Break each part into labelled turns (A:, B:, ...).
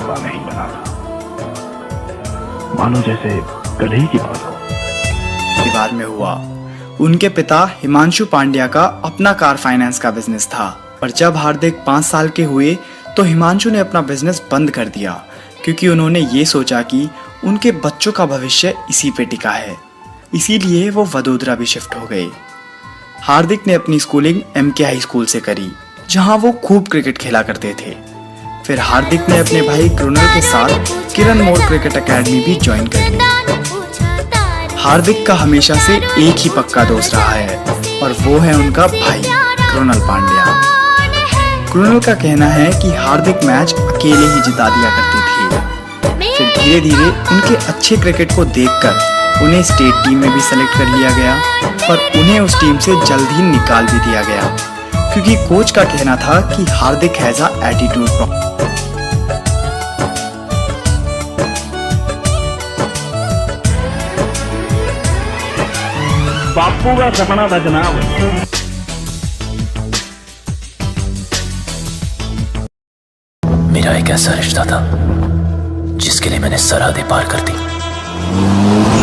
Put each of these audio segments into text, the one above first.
A: दफा नहीं बना था, मानो जैसे कल ही की बात हो।
B: परिवार में हुआ। उनके पिता हिमांशु पांड्या का अपना कार फाइनेंस का बिजनेस था, पर जब हार्दिक 5 साल के हुए तो हिमांशु ने अपना बिजनेस बंद कर दिया, क्योंकि उन्होंने ये सोचा कि उनके बच्चों का भविष्य इसी पे टिका है। इसीलिए वो वडोदरा भी शिफ्ट हो गए। हार्दिक ने अपनी स्कूलिंग MK हाई स्कूल से करी, जहां वो खूब क्रिकेट खेला करते थे। फिर हार्दिक ने अपने भाई कृणल के साथ किरण मोड़ क्रिकेट एकेडमी भी ज्वाइन कर ली। हार्दिक का हमेशा से एक ही पक्का दोस्त रहा है, और वो है उनका भाई कृणल पांड्या। कृणल का कहना है कि हार्दिक मैच अकेले ही जिता दिया करती थी। फिर धीरे धीरे उनके अच्छे क्रिकेट को देखकर उन्हें स्टेट टीम में भी सेलेक्ट कर लिया गया, पर उन्हें उस टीम से जल्द ही निकाल भी दिया गया, क्योंकि कोच का कहना था कि हार्दिक हैज अ एटीट्यूड प्रॉब्लम।
A: बापू का सपना था जनाब।
C: मेरा एक ऐसा रिश्ता था जिसके लिए मैंने सरहदें पार कर दी।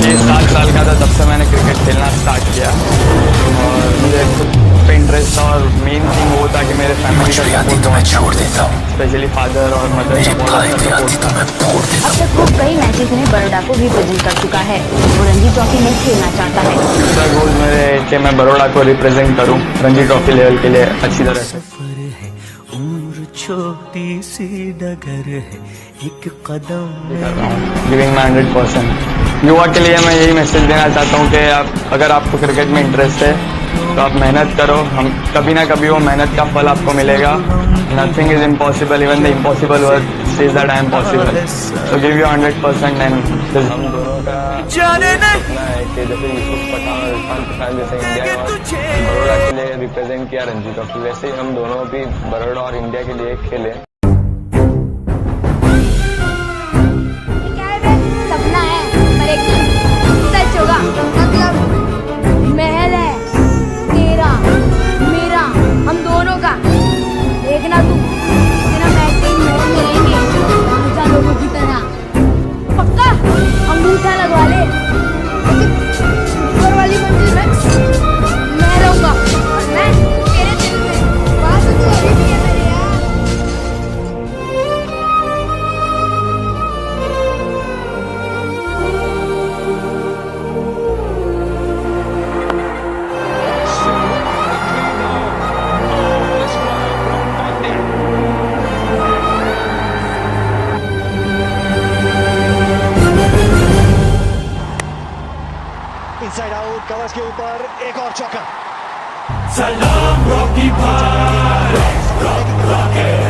D: 6-7 साल का था तब से मैंने क्रिकेट खेलना स्टार्ट किया, और मुझे खुद पे इंटरेस्ट था, और मेन थिंग वो था कि मेरे फैमिली का
C: आती तो मैं छोड़ देता हूँ,
D: स्पेशली फादर और मदर
C: मेरे भाई की आती तो मैं फोड़ देता हूँ।
E: अब तक वो कई मैचेस में बड़ौदा को रिप्रेजेंट कर चुका है। वो रणजी ट्रॉफी में खेलना चाहता है।
D: दूसरा गोल मेरे कि मैं बड़ौदा को रिप्रेजेंट करूँ रणजी ट्रॉफी लेवल के लिए अच्छी तरह से।
F: छोटी सी डगर है एक कदम
D: गिविंग माई 100%। युवा के लिए मैं यही मैसेज देना चाहता हूँ कि अगर आपको क्रिकेट में इंटरेस्ट है तो आप मेहनत करो, हम कभी ना कभी वो मेहनत का फल आपको मिलेगा। Nothing is impossible, even the impossible word says that I am possible. So give you 100% and हम दोनों का सपना है कि जैसे यूसुफ पठान और इरफान पठान जैसे इंडिया ने बड़ौदा के लिए रिप्रेजेंट किया रणजी ट्रॉफी, वैसे ही हम दोनों भी बड़ौदा और इंडिया के लिए खेले।
E: सपना है पर एक दिन सच होगा। मतलब महल है तेरा मेरा हम दोनों का, देखना तू बिना मैच के महल में रहेंगे राजा लोगों की तरह। पक्का अंगूठा लगवा ले, ऊपर वाली मंजिल में मैं रहूंगा और मैं तेरे दिल में। बात तो अभी भी है मेरे यार।
G: इनसाइड आउट, कवर्स के ऊपर एक और चौका।
F: सलाम रॉकी भाई,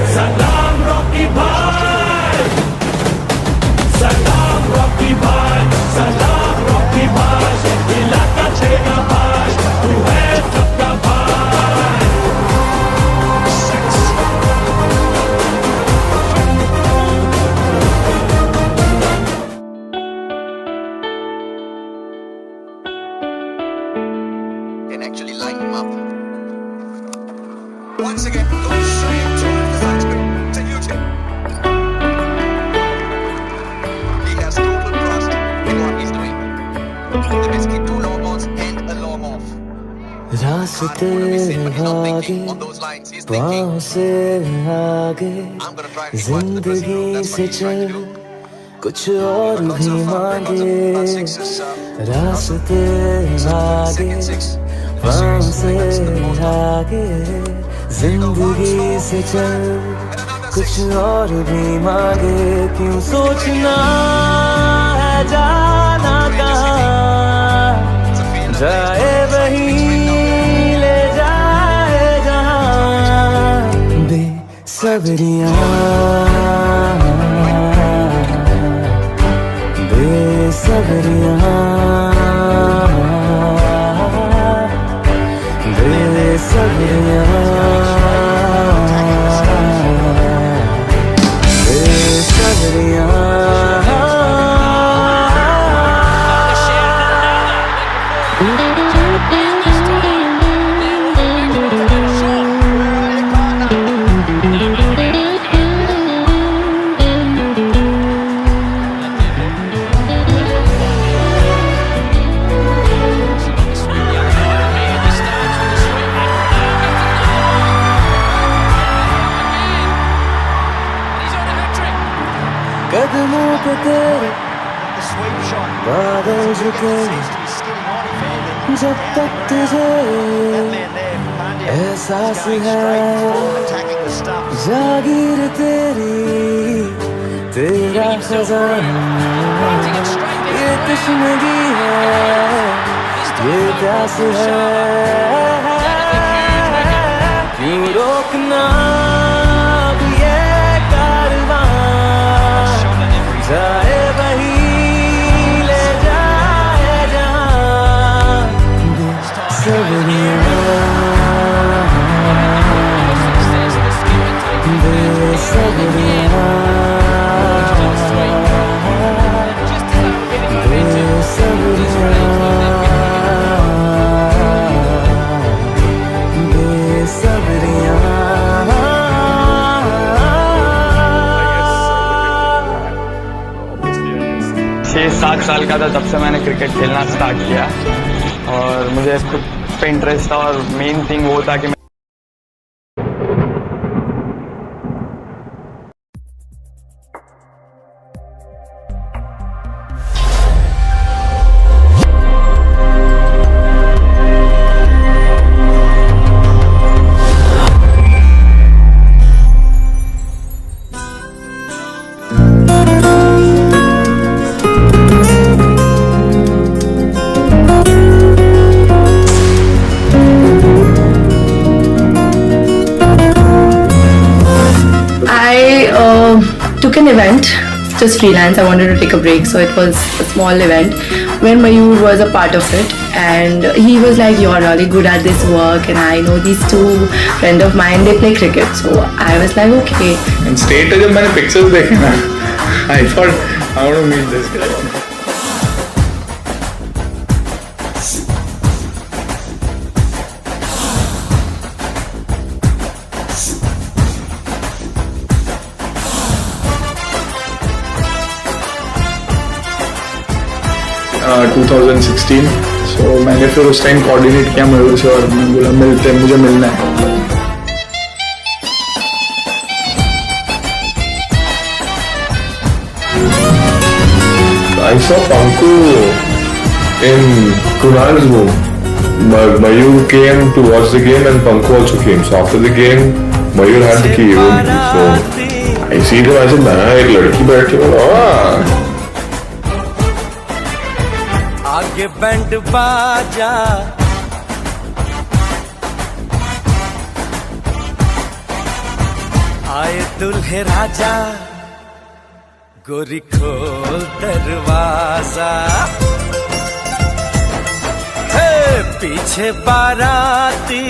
F: सलाम रॉकी भाई, सलाम रॉकी भाई, सलाम रॉकी भाई, इलाका तेरा भाई, तू है सबका भाई।
H: Actually line him up. Once again, goes straight to the back screen to Newton. He has total trust in what he's doing. The basically 2 long ons and a long off.
F: रास्ते आगे पाँव से आगे जिंदगी से चल कुछ और भी मांगे। रास्ते आगे पाँव से आगे जिंदगी से चल कुछ और भी मांगे। क्यों सोचना है जाना कहाँ, जाए वहीं ले जाए जहाँ। बेसब्रियाँ बेसब्रियाँ
I: कदमों पे तेरे
G: The sweep shot.
I: बादल झुके
G: Seems to be skidding on if anything.
I: जब तक तुझे
G: That man there, Pandya,
I: एहसास
G: is going
I: है
G: straight for attacking the stumps.
I: जागीर तेरी तेरा खजाना ये तश्नगी है ये प्यास है क्यों रोकना अब ये कारवां जाए वही ले जाए जहां बेसब्रियां
D: छः 7 साल का था तब से मैंने क्रिकेट खेलना स्टार्ट किया और मुझे खुद पे इंटरेस्ट था और मेन थिंग वो था कि
J: took an event, just freelance. I wanted to take a break, so it was a small event where Mayur was a part of it, and he was like, "You're really good at this work, and I know these two friends of mine, they play cricket." So I was like, "Okay."
K: And state पे जब मैंने pictures देखे ना, I thought I want to meet this guy. 2016 so मैंने फिर उस time coordinate किया मयूर से और मैं बोला मिलते हैं, मुझे मिलना है.
L: I saw Panku in Kunal's room, but Mayur came to watch the game and Panku also came. So after the game, Mayur had the key. So I see them. I said, "ना एक लड़की बैठी है ना."
I: आगे band बाजा आए दुल्हे राजा गोरी खोल दरवाजा पीछे बाराती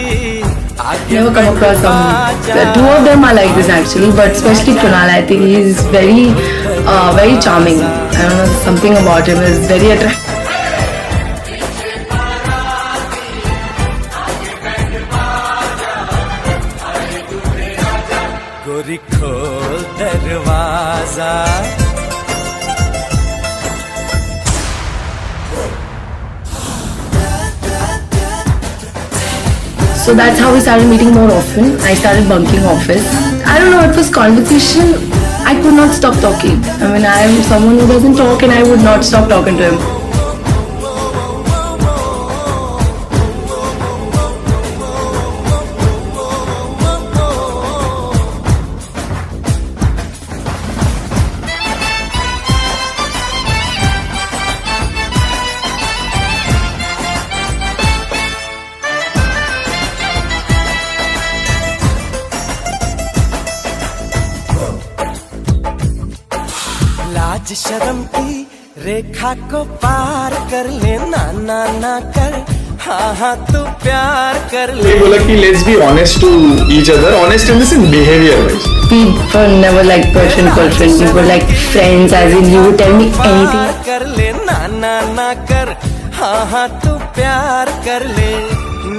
J: Never come across someone. The two of them are like this actually, but especially Kunal, I think he is very charming. I don't know, something about him is very attractive.
I: गोरी खोल दरवाजा
J: So that's how we started meeting more often. I started bunking office. I don't know, it was conversation. I could not stop talking. I mean, I am someone who doesn't talk and I would not stop talking to him.
I: लाज शर्म की रेखा को पार कर ले ना ना ना कर हाँ हाँ तू प्यार कर ले.
K: They बोला कि let's be honest to each other, honest in the sense behavior wise.
J: People never like girlfriend. We were like friends, as in you would tell me anything.
I: कर ले ना ना ना कर हाँ हाँ तू प्यार कर ले.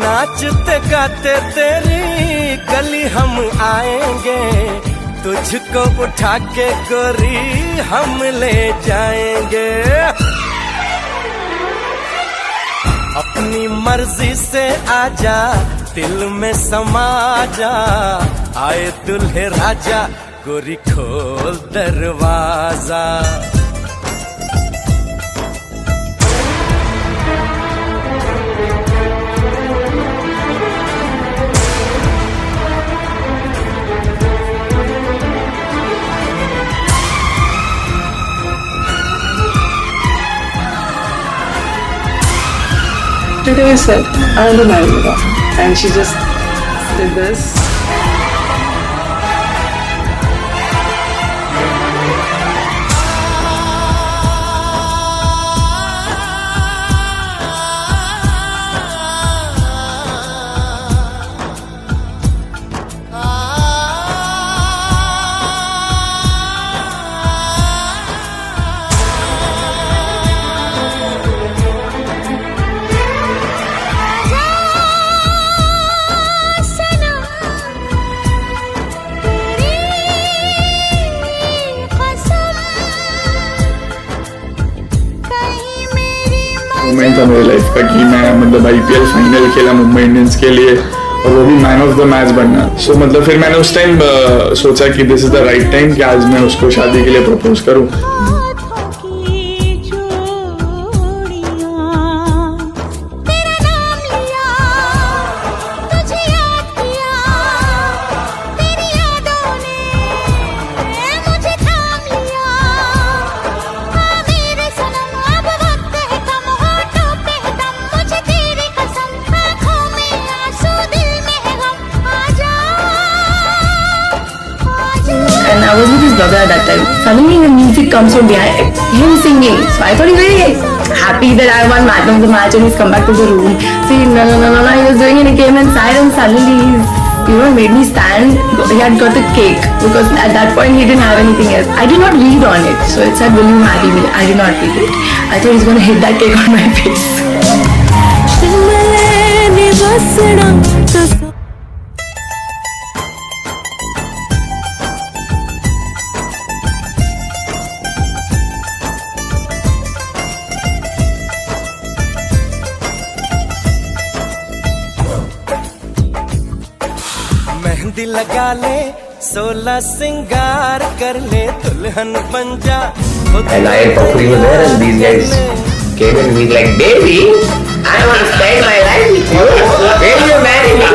I: नाचते गाते तेरी गली हम आएंगे तुझको उठा के गोरी हम ले जाएंगे. अपनी मर्जी से आजा दिल में समा जा आए दुल्हे राजा गोरी खोल दरवाजा।
J: Straight away said, I want to marry you. And she just did this.
K: Moment था मेरी लाइफ का कि मैं मतलब IPL फाइनल खेला मुंबई इंडियंस के लिए और वो भी मैन ऑफ द मैच बनना। सो मतलब फिर मैंने उस टाइम सोचा कि this is the right time कि आज मैं उसको शादी के लिए प्रपोज करूं।
J: And I was with his brother at that time. Suddenly the music comes from behind him singing. So I thought he was very happy that I won man of the match and he's come back to the room. See, no, he was doing it. He came inside and suddenly he's, made me stand. He had got the cake because at that point he didn't have anything else. I did not read on it. So it said, will you marry me? I did not read it. I thought he's going to hit that cake on my face.
I: Mehndi लगा ले 16 सिंगार कर ले दुल्हन बन जा।
C: And I and Pakuri were there and these guys came and we like, baby, I want to spend my life with you. Will you marry me?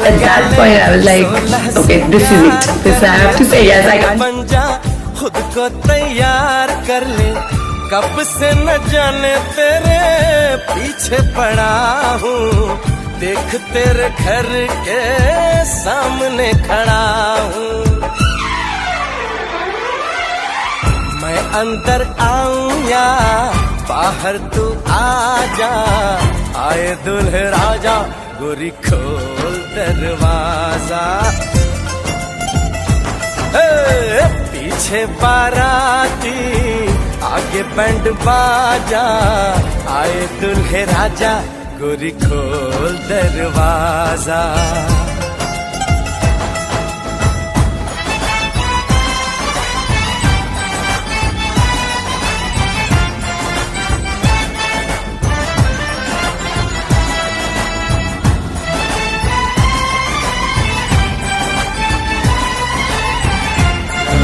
J: At that point I was like, okay, this is it. This I have to say yes. I can't.
I: बन जा खुद को तैयार कर ले, कब से न जाने तेरे पीछे पड़ा हूँ, देख तेरे घर के सामने खड़ा हूँ। मैं अंदर आऊं या बाहर तू आ जा, आए दुल्हे राजा गोरी खोल दरवाजा। पीछे बाराती आगे बैंड बाजा, आए दुल्हे राजा गोरी खोल दरवाजा।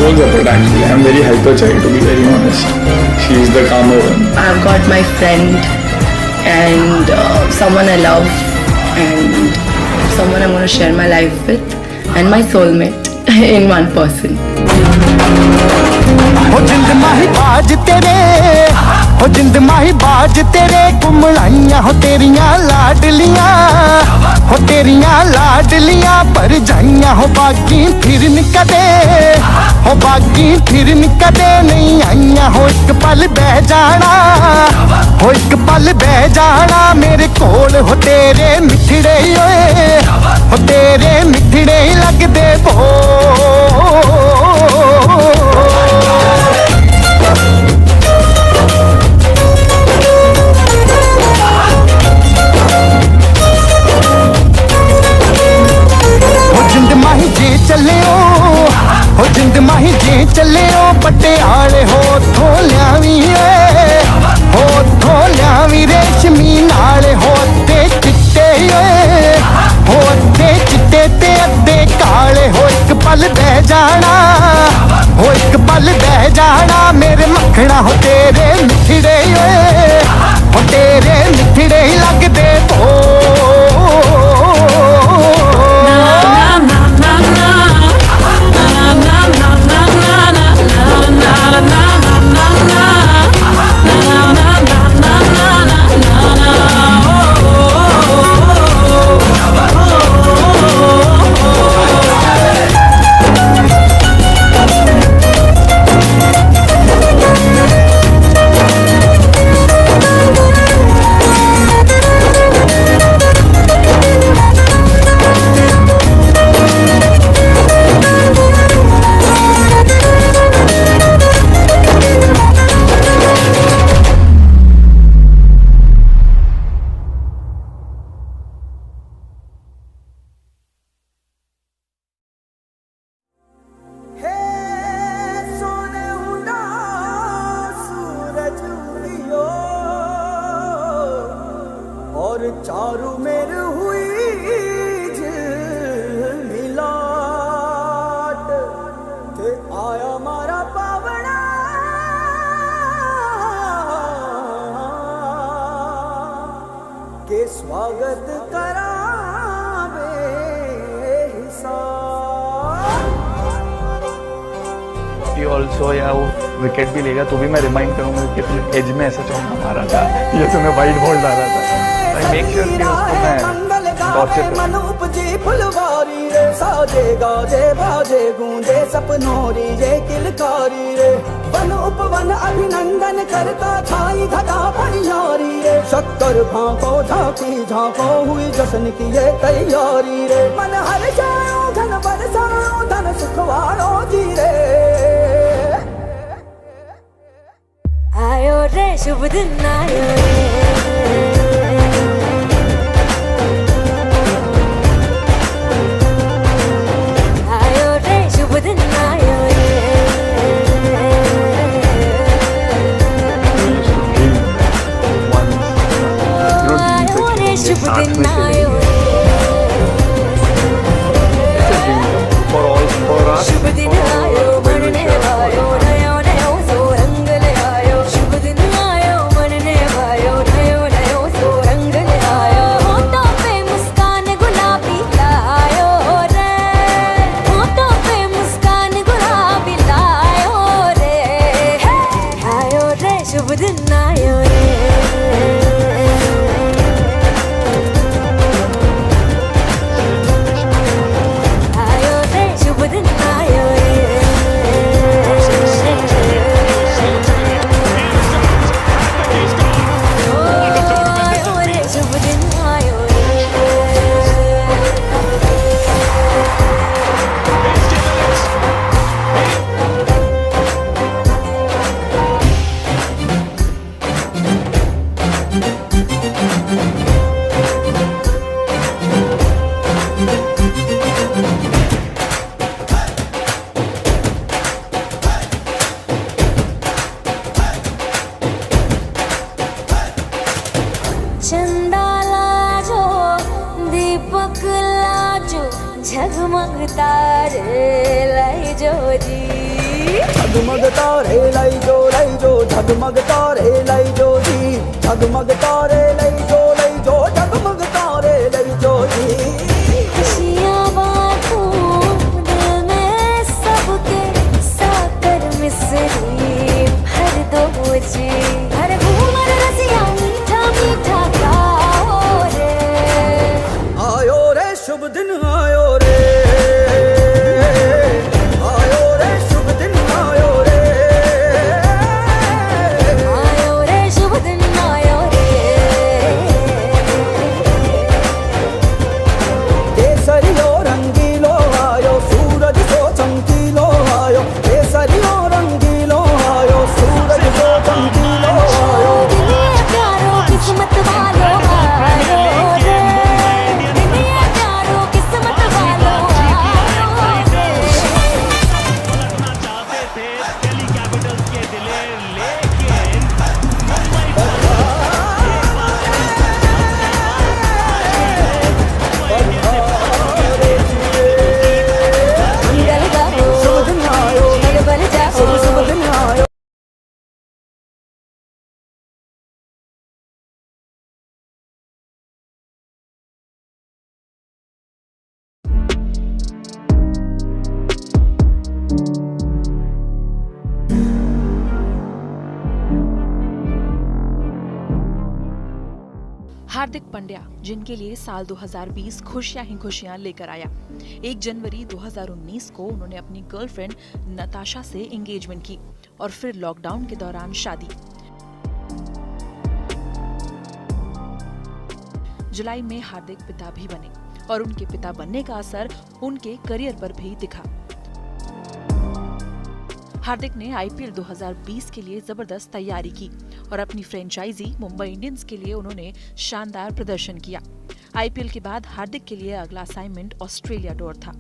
K: Both of it actually. I'm very hyper child to be very honest. She is the calmer one.
J: I've got my friend and someone I love and someone I'm going to share my life with and my soulmate in one person.
M: हो जिंद माही बाज तेरे, हो जिंद माही बाज तेरे, कुमलाइयां हो तेरियां लाडलियां, हो तेरियां लाडलियां पर जाइयां हो बागी फिर कदे, हो बागी फिर कदे नहीं आइयां। हो एक पल बह जाना, हो एक पल बह जाना मेरे कोल, हो तेरे मिठड़े ओए, हो तेरे मिठड़े लगदे बो। हो जिंद माही जे चले ओ पटियाले हो थो लियावी, हो थो लियावी रेशमी नाले हो ते चिट्टे, हो ते चिट्टे ते अद्धे काले। हो एक पल बह जाना, वल बह जाना मेरे मखना हो तेरे मिठड़े हो तेरे मिठड़े ही लगदे
I: चारू मेर हुई मिलाट ते आया मारा पावना के स्वागत करावे
D: ऑल्सो या वो विकेट भी लेगा तो भी मैं रिमाइंड करूंगा कि तुम एज में ऐसा चौका मारा था, ये तुम्हें वाइड बॉल डाला था। मेक श्योर कि उसको मैं टॉर्चर करूं।
I: मन उपजी फुलवारी रे साजे गाजे बाजे गूंजे सपनोरी रे किलकारी रे वन उपवन अभिनंदन करता छाई घटा परियारी रे शक्कर भांको झांकी झांको हुई जश्न की ये तैयारी रे मन हर जाओ धन बरसाओ धन सुखवारो जी रे
E: आयो रे शुभ दिन आयो रे
N: झगमग तारे लाई जो जी
I: झगमग तारे लाई जो झगमग तारे लाई जो जी झगमग तारे लाई जो झगमग तारे लाई जो जी
N: खुशियाँ बांटूं दिल में सबके साकर मिसरी भर दो जी हर घूमर रसिया मीठा मीठा गाओ रे
I: आयो रे शुभ दिन आयो रे आयो रे शुभ दिन आयो रे
N: आयो रे शुभ दिन आयो रे
O: हार्दिक पांड्या, जिनके लिए साल 2020 खुशियां ही खुशियां लेकर आया। 1 जनवरी 2019 को उन्होंने अपनी गर्लफ्रेंड नताशा से एंगेजमेंट की और फिर लॉकडाउन के दौरान शादी। जुलाई में हार्दिक पिता भी बने और उनके पिता बनने का असर उनके करियर पर भी दिखा। हार्दिक ने आईपीएल 2020 के लिए जबरदस्त तैयारी की और अपनी फ्रेंचाइजी मुंबई इंडियंस के लिए उन्होंने शानदार प्रदर्शन किया। आईपीएल के बाद हार्दिक के लिए अगला असाइनमेंट ऑस्ट्रेलिया टूर था।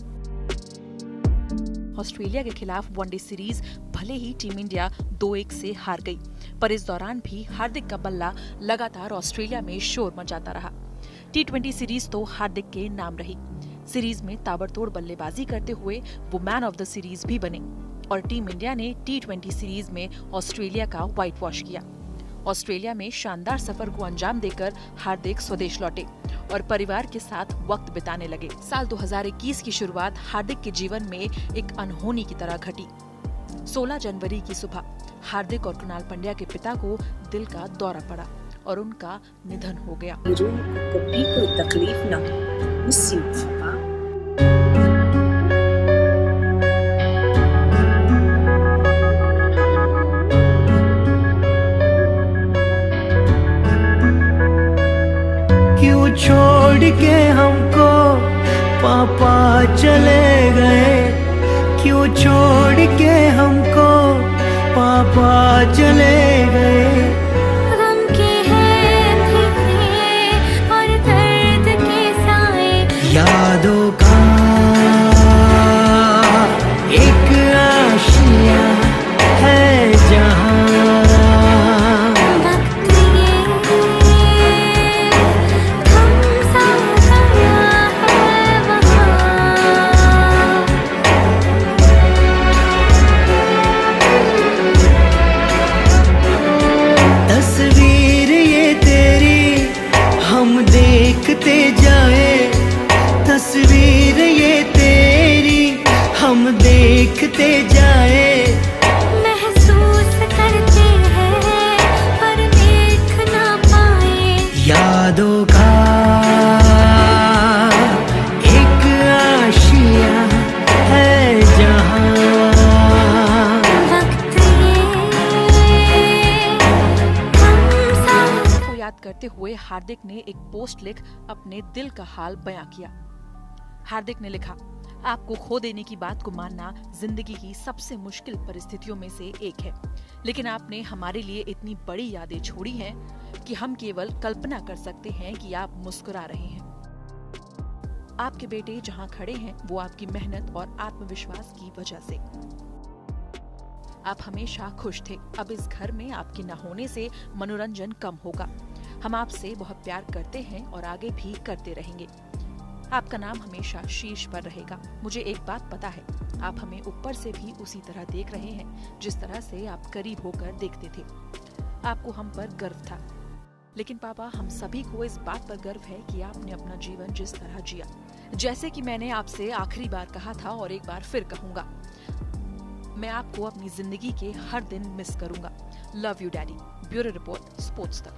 O: ऑस्ट्रेलिया के खिलाफ वनडे सीरीज भले ही टीम इंडिया 2-1 से हार गई, पर इस दौरान भी हार्दिक का बल्ला लगातार ऑस्ट्रेलिया में शोर मचाता रहा। T20 सीरीज तो हार्दिक के नाम रही। सीरीज में ताबड़तोड़ बल्लेबाजी करते हुए वो मैन ऑफ द सीरीज भी बने और टीम इंडिया ने T20 सीरीज में ऑस्ट्रेलिया का व्हाइट वॉश किया। ऑस्ट्रेलिया में शानदार सफर को अंजाम देकर हार्दिक स्वदेश लौटे और परिवार के साथ वक्त बिताने लगे। साल 2021 की शुरुआत हार्दिक के जीवन में एक अनहोनी की तरह घटी। 16 जनवरी की सुबह हार्दिक और कृणाल पंड्या के पिता को दिल का दौरा पड़ा और उनका निधन हो गया।
P: कभी कोई तकलीफ ना हो, मिस यू पापा।
M: क्यों छोड़ के हमको पापा चले गए, क्यों छोड़ के हमको पापा चले गए।
N: गम के हैं फिक्रे और दर्द के साए,
M: यादों का एक आशिया है जहाँ, देखते जाए तस्वीर ये तेरी, हम देखते जाए।
N: महसूस करते हैं पर देख ना पाए,
M: यादों का एक आशिया है जहाँ,
O: याद करते हुए हार्दिक ने एक पोस्ट लिख अपने दिल का हाल बयां किया। हार्दिक ने लिखा, आपको खो देने की बात को मानना जिंदगी की सबसे मुश्किल परिस्थितियों में से एक है, लेकिन आपने हमारे लिए इतनी बड़ी यादें छोड़ी हैं कि हम केवल कल्पना कर सकते हैं कि आप मुस्कुरा रहे हैं। आपके बेटे जहां खड़े हैं वो आपकी मेहनत और आत्मविश्वास की वजह से। आप हमेशा खुश थे। अब इस घर में आपके न होने से मनोरंजन कम होगा। हम आपसे बहुत प्यार करते हैं और आगे भी करते रहेंगे। आपका नाम हमेशा शीर्ष पर रहेगा। मुझे एक बात पता है, आप हमें ऊपर से भी उसी तरह देख रहे हैं जिस तरह से आप करीब होकर देखते थे। आपको हम पर गर्व था, लेकिन पापा हम सभी को इस बात पर गर्व है कि आपने अपना जीवन जिस तरह जिया, जैसे कि मैंने आपसे आखिरी बार कहा था और एक बार फिर कहूंगा, मैं आपको अपनी जिंदगी के हर दिन मिस करूंगा। Love you daddy. Bureau report, sports तक।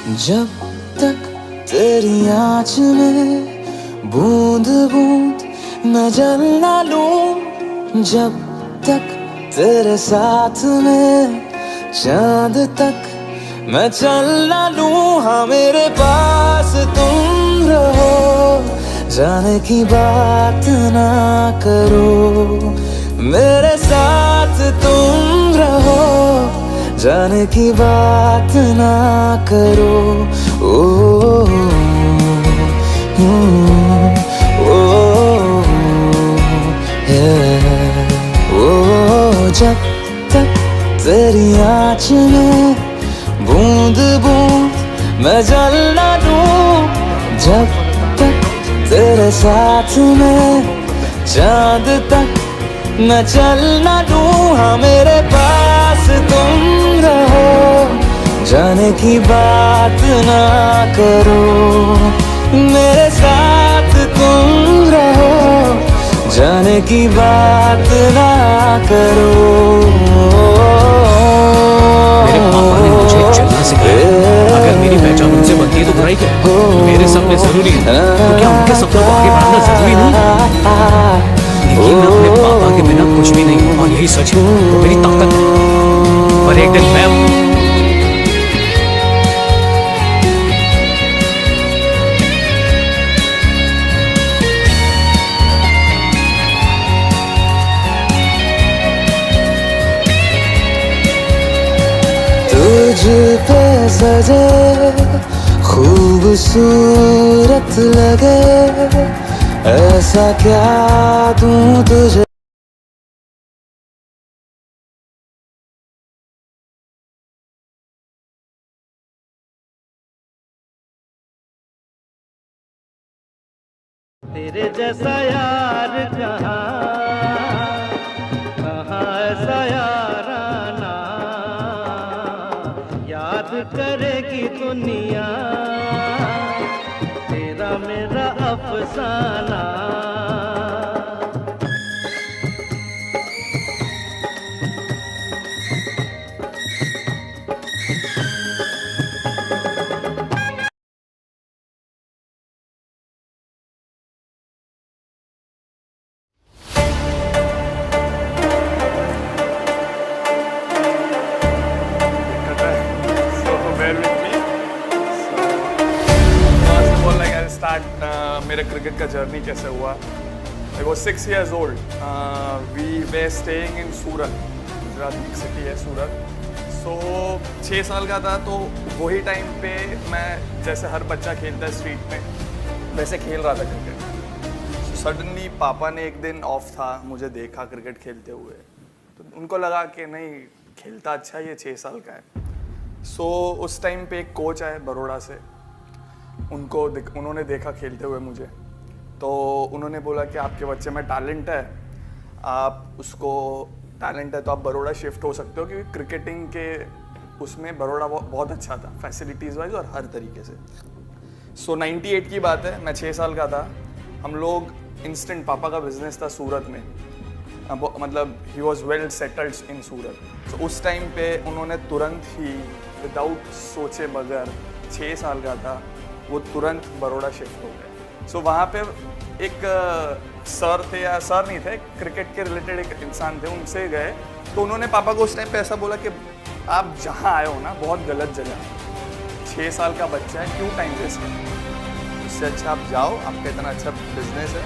I: जब तक तेरी आँच में बूंद बूंद मैं जल ना लूं, जब तक तेरे साथ में चांद तक मैं चल ना लूं, हाँ मेरे पास तुम रहो, जाने की बात ना करो, मेरे साथ तुम रहो, जाने की बात ना करो। ओ, जब तक तेरी आँच में बूंद बूंद मैं जल ना लूं, जब तक तेरे साथ में चांद तक मैं चल ना लूं, हाँ मेरे पास तुम रहो, जाने की बात ना करो, मेरे साथ तुम रहो, जाने की बात ना करो।
Q: मेरे पापा ने मुझे चलना सिखाया, अगर मेरी पहचान उनसे बनती है तो बुराई क्या है? मेरे सपने जरूरी हैं, तो क्या उनके सपनों को आगे बढ़ाना जरूरी नहीं? लेकिन मैं अपने पापा के बिना कुछ भी नहीं हूँ, और यही सच है, वो मेरी ताकत है। पर एक दिन मैं
I: तुझ पे सजे खूबसूरत लगे, ऐसा क्या दूं तुझे।
F: तेरे जैसा यार कहाँ ऐसा यार आना, याद करेगी दुनिया तेरा मेरा अफसाना।
K: मेरे क्रिकेट का जर्नी कैसे हुआ। I was 6 years old. We were staying in सूरत, गुजरात की सिटी है सूरत। सो 6 साल का था, तो वही टाइम पे मैं जैसे हर बच्चा खेलता है स्ट्रीट में वैसे खेल रहा था क्रिकेट। सडनली पापा ने एक दिन ऑफ था, मुझे देखा क्रिकेट खेलते हुए, तो उनको लगा कि नहीं खेलता अच्छा ये 6 साल का है। सो उस टाइम पे एक कोच आए बड़ौदा से, उन्होंने देखा खेलते हुए मुझे, तो उन्होंने बोला कि आपके बच्चे में टैलेंट है, आप उसको टैलेंट है तो आप बड़ौदा शिफ्ट हो सकते हो, क्योंकि क्रिकेटिंग के उसमें बड़ौदा बहुत अच्छा था फैसिलिटीज़ वाइज और हर तरीके से। सो 98 की बात है, मैं 6 साल का था। हम लोग इंस्टेंट, पापा का बिजनेस था सूरत में, मतलब he was well settled in Surat. तो उस टाइम पे उन्होंने तुरंत ही विदाउट सोचे बगैर, 6 साल का था, वो तुरंत बड़ौदा शिफ्ट हो गए। सो वहाँ पे एक सर थे, या सर नहीं थे, क्रिकेट के रिलेटेड एक इंसान थे, उनसे गए, तो उन्होंने पापा को उस टाइम पे ऐसा बोला कि आप जहाँ आए हो ना बहुत गलत जगह, 6 साल का बच्चा है, क्यों टाइम वेस्ट करें, इससे अच्छा आप जाओ, आपका इतना अच्छा बिजनेस है।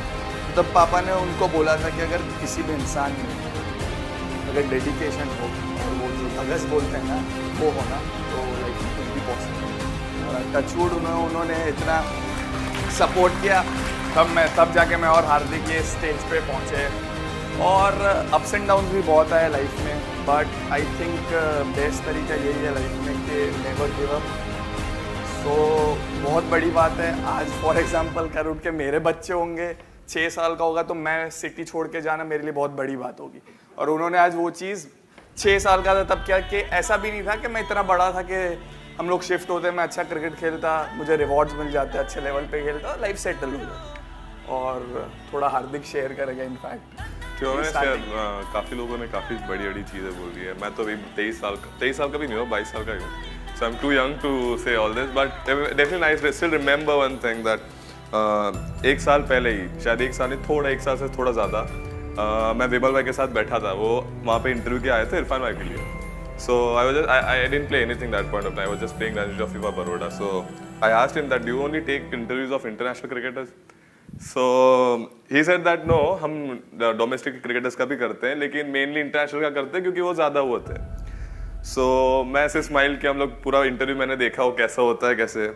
K: तब पापा ने उनको बोला था कि अगर किसी भी इंसान में अगर डेडिकेशन हो और वो जो धगस बोलते हैं ना वो होना, तो लाइफ में कुछ भी पॉसिबल। टचवुड उन्होंने इतना सपोर्ट किया, तब जाके मैं और हार्दिक ये स्टेज पे पहुँचे। और अप्स एंड डाउन्स भी बहुत आए लाइफ में, बट आई थिंक बेस्ट तरीका यही है लाइफ में कि नेवर गिव अप। सो बहुत बड़ी बात है, आज फॉर एग्जांपल कर उठ के मेरे बच्चे होंगे, 6 साल का होगा, तो मैं सिटी छोड़ के जाना मेरे लिए बहुत बड़ी बात होगी। और उन्होंने आज वो चीज़, 6 साल का था तब क्या कि ऐसा भी नहीं था कि मैं इतना बड़ा था कि हम लोग शिफ्ट होते, मैं अच्छा क्रिकेट खेलता, मुझे रिवॉर्ड्स मिल जाते, अच्छे लेवल पे खेलता, लाइफ सेटल हो गया। और थोड़ा हार्दिक शेयर करेगा इनफैक्ट।
L: काफ़ी लोगों ने काफ़ी बड़ी बड़ी चीज़ें बोल दी है। मैं तो अभी 23 साल का भी नहीं हूँ, 22 साल का ही हूँ।
R: So I'm too young to say all this, but definitely I still remember one thing that एक साल पहले ही, शायद एक साल नहीं, थोड़ा एक साल से थोड़ा ज़्यादा, मैं विमल भाई के साथ बैठा था. वो वहाँ पे इंटरव्यू के आए थे इरफान भाई के लिए. So I didn't play anything that point of time. I was just playing Ranji Trophy for Baroda. So I asked him that, do you only take interviews of international cricketers? So he said that no, हम domestic cricketers का भी करते हैं, लेकिन mainly international का करते हैं क्योंकि वो ज़्यादा होते हैं. So मैं ऐसे स्माइल किया, हम लोग पूरा इंटरव्यू मैंने देखा वो कैसा होता है कैसे.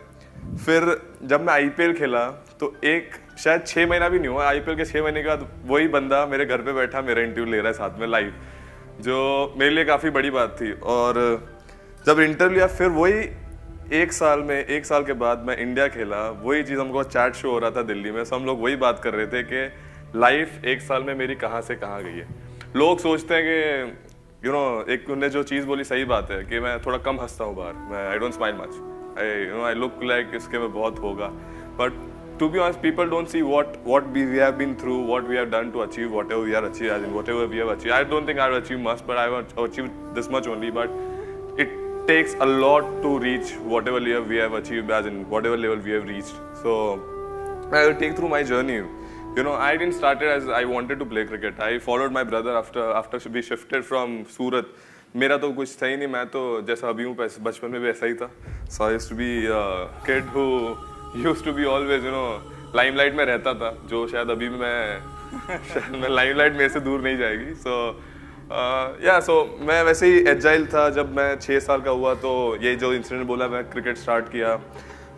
R: फिर जब मैं IPL खेला तो एक शायद 6 महीना भी नहीं हुआ, IPL के 6 महीने के बाद वही बंदा मेरे घर पे बैठा मेरा इंटरव्यू ले रहा है साथ में लाइव, जो मेरे लिए काफ़ी बड़ी बात थी. और जब इंटरव्यू लिया फिर वही एक साल के बाद मैं इंडिया खेला, वही चीज़ हमको चैट शो हो रहा था दिल्ली में. सब हम लोग वही बात कर रहे थे कि लाइफ एक साल में मेरी कहाँ से कहाँ गई है. लोग सोचते हैं कि एक उन्होंने जो चीज़ बोली सही बात है कि मैं थोड़ा कम हंसता हूँ बाहर, मैं I don't smile much, I look like इसके में बहुत होगा. But to be honest, people don't see what we have been through, what we have done to achieve whatever we are achieved, as in whatever we have achieved. I don't think I've achieved much, but I've achieved this much only. But it takes a lot to reach whatever level we have achieved, as in whatever level we have reached. So I will take through my journey. I didn't start it as I wanted to play cricket. I followed my brother after we shifted from Surat. मेरा तो कुछ था ही नहीं, मैं तो जैसा अभी हूँ बचपन में भी ऐसा ही था. So I used to be a kid who used to be always, limelight में रहता था, जो शायद अभी मैं लाइमलाइट में से दूर नहीं जाएगी. सो मैं वैसे ही एजाइल था. जब मैं 6 साल का हुआ तो ये जो इंसिडेंट बोला, मैं क्रिकेट स्टार्ट किया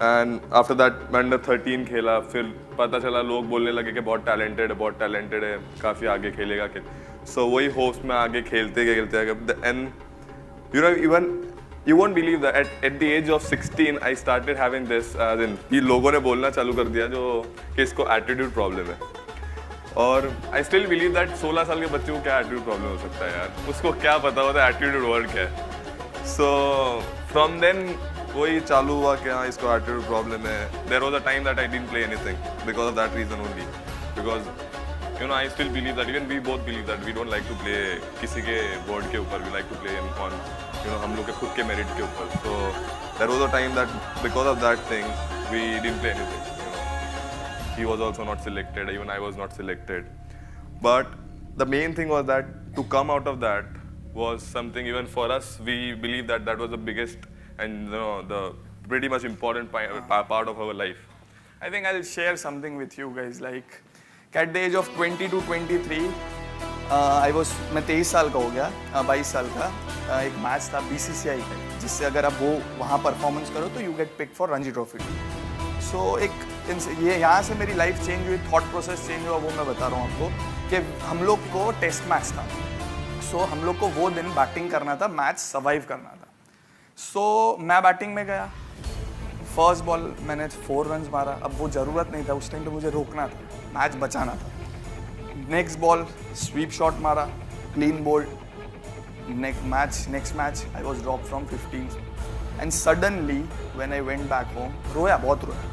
R: एंड आफ्टर दैट मैं अंडर 13 खेला. फिर पता चला लोग बोलने लगे कि बहुत टैलेंटेड है, काफ़ी आगे खेलेगा. सो वही होप्स में आगे खेलते and even You won't believe that at the age of 16 I started having this, as in ये लोगों ने बोलना चालू कर दिया जो कि इसको एटीट्यूड प्रॉब्लम है. और I still believe that 16 साल के बच्चे को क्या एटीट्यूड प्रॉब्लम हो सकता है यार, उसको क्या पता होता है एटीट्यूड वर्ड क्या है. So from then वही चालू हुआ कि हाँ इसको एटीट्यूड प्रॉब्लम है. There was a time that I didn't play anything because of that reason only, because I still believe that, even we both believe that we don't like to play किसी के board के ऊपर, we like to play on हम लोग के खुद के merit के ऊपर. So there was a time that because of that thing we didn't play anything. He was also not selected, even I was not selected. But the main thing was that to come out of that was something, even for us, we believe that that was the biggest and the pretty much important part of our life.
K: I think I'll share something with you guys. Like at the age of 20 to 23, मैं 23 साल का हो गया, 22 साल का. एक match था BCCI का, जिससे अगर आप वहाँ परफॉर्मेंस करो तो you get pick for Ranji trophy. So ये यहाँ से मेरी लाइफ चेंज हुई, थॉट प्रोसेस चेंज हुआ, वो मैं बता रहा हूँ आपको. कि हम लोग को टेस्ट मैच था, सो हम लोग को वो दिन बैटिंग करना था, मैच सर्वाइव करना था. सो मैं बैटिंग में गया, फर्स्ट बॉल मैंने 4 रन मारा. अब वो ज़रूरत नहीं था उस टाइम, तो मुझे रोकना था, मैच बचाना था. नेक्स्ट बॉल स्वीप शॉट मारा, clean bowled. Next match I was dropped from 15, and suddenly when I went back home, बहुत रोया.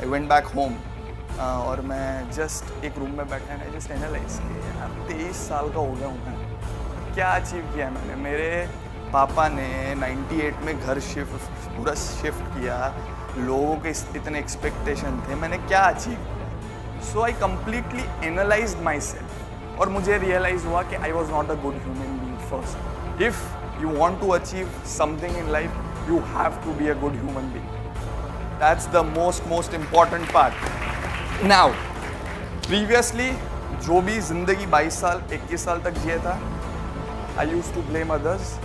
K: I went back home और मैं जस्ट एक रूम में बैठा and I just analyze कि यार 23 साल का हो गया हूँ मैं, क्या अचीव किया है मैंने. मेरे पापा ने 98 में घर पूरा शिफ्ट किया, लोगों के इतने एक्सपेक्टेशन थे, मैंने क्या achieve. So I completely analysed my self और मुझे रियलाइज हुआ कि I was not a good human being first. If you want to achieve something in life, you have to be a good human being. That's the most important part. Now, previously, जो भी जिंदगी 22 साल 21 साल तक जिया था, I used to blame others.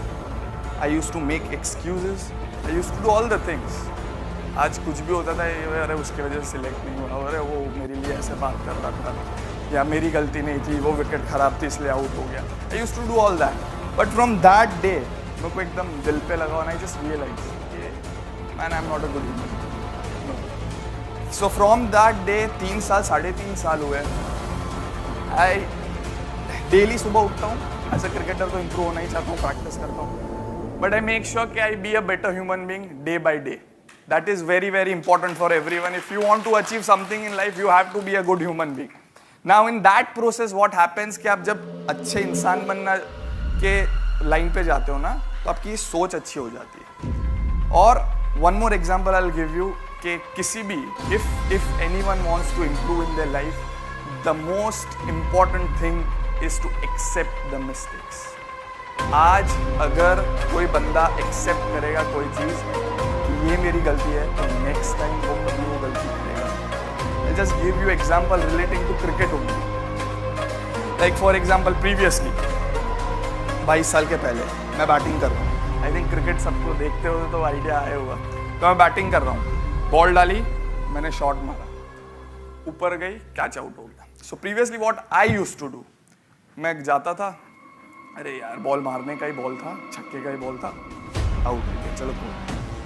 K: I used to make excuses. I used to do all the things. आज कुछ भी होता था, अरे उसकी वजह से सिलेक्ट नहीं हुआ, अरे वो मेरे लिए ऐसे बात कर रहा था, या मेरी गलती नहीं थी, वो विकेट खराब थी इसलिए आउट हो गया. I used to do all that. But from that day, मेरे को एकदम दिल पे लगा and I just realized कि man, I'm not a good human. No. So from that day, 3 साल 3.5 साल हुए, I daily सुबह उठता हूँ, एज अ क्रिकेटर तो इम्प्रूव होना ही चाहता हूँ, प्रैक्टिस करता हूँ, बट I make sure कि I be a better human being day by day. That is very very important for everyone. If you want to achieve something in life, you have to be a good human being. Now in that process, what happens कि आप जब अच्छे इंसान बनना के line पे जाते हो ना, तो आपकी सोच अच्छी हो जाती है. और one more example I will give you कि किसी भी if anyone wants to improve in their life, the most important thing is to accept the mistakes. आज अगर कोई बंदा एक्सेप्ट करेगा कोई चीज़ कि ये मेरी गलती है, तो नेक्स्ट टाइम वो कभी वो गलती करेगा. I just give you example relating to cricket only. Like for example previously 22 साल के पहले मैं बैटिंग कर रहा हूँ. आई थिंक क्रिकेट सबको देखते हो तो आइडिया आया हुआ. तो मैं बैटिंग कर रहा हूँ, बॉल डाली, मैंने शॉट मारा, ऊपर गई, कैच आउट हो गया. So previously what I used to do, मैं जाता था, अरे यार बॉल मारने का ही बॉल था, छक्के का ही बॉल था, आउट हो गया, चलो कोई.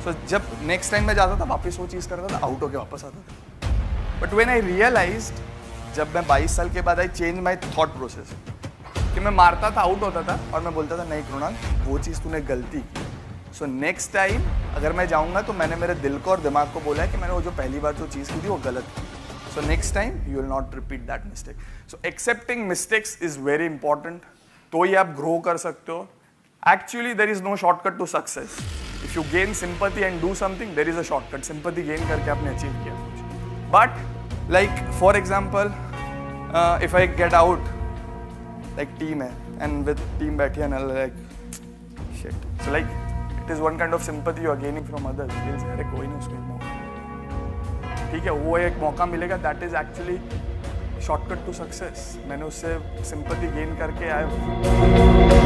K: सो जब नेक्स्ट टाइम मैं जाता था वापस वो चीज़ करता था, आउट होके वापस आता था. बट व्हेन आई रियलाइज्ड, जब मैं 22 साल के बाद I change my thought process, कि मैं मारता था, आउट होता था, और मैं बोलता था नहीं कृणाल वो चीज़ तूने गलती की. सो नेक्स्ट टाइम अगर मैं जाऊँगा तो मैंने मेरे दिल को और दिमाग को बोला है कि मैंने वो जो पहली बार जो चीज़ की थी वो गलत की. So next time you will not repeat that mistake. So accepting mistakes is very important. तो ही आप ग्रो कर सकते हो. Actually there is no shortcut to success. If you gain sympathy and do something, there is a shortcut. Sympathy gain करके आपने achieve किया कुछ. But like for example if I get out, like team है and with team बैठी है like shit, so like it is one kind of sympathy you are gaining from others. अरे कोई नहीं, उसको एक मौका, ठीक है, वो एक मौका मिलेगा. That is actually shortcut to success. मैंने उससे सिंपैथी गेन करके आया.